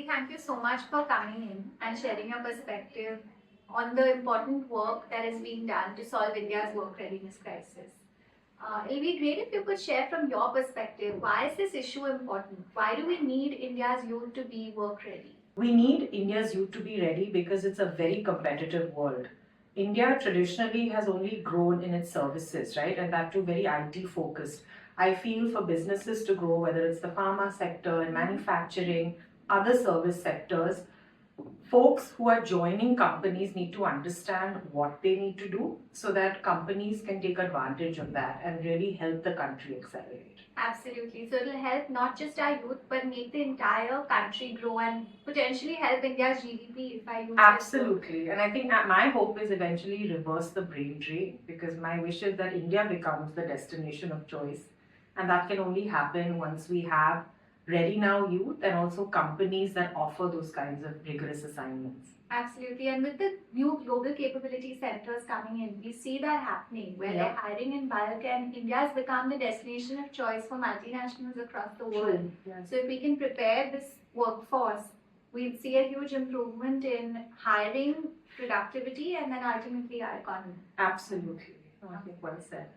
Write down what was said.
Aarati, thank you so much for coming in and sharing your perspective on the important work that is being done to solve India's work readiness crisis. It will be great if you could share from your perspective, why is this issue important? Why do we need India's youth to be work ready? We need India's youth to be ready because it's a very competitive world. India traditionally has only grown in its services, right? And that too very IT focused. I feel for businesses to grow, whether it's the pharma sector and manufacturing, other service sectors, folks who are joining companies need to understand what they need to do so that companies can take advantage of that and really help the country accelerate. Absolutely. So it will help not just our youth, but make the entire country grow and potentially help India's GDP if I use Absolutely. And I think that my hope is eventually reverse the brain drain, because my wish is that India becomes the destination of choice. And that can only happen once we have ready now youth and also companies that offer those kinds of rigorous assignments. Absolutely. And with the new global capability centers coming in, we see that happening where they're hiring in bulk, and India has become the destination of choice for multinationals across the world. Yes. So if we can prepare this workforce, we'll see a huge improvement in hiring, productivity, and then ultimately our economy. Absolutely. I think well said.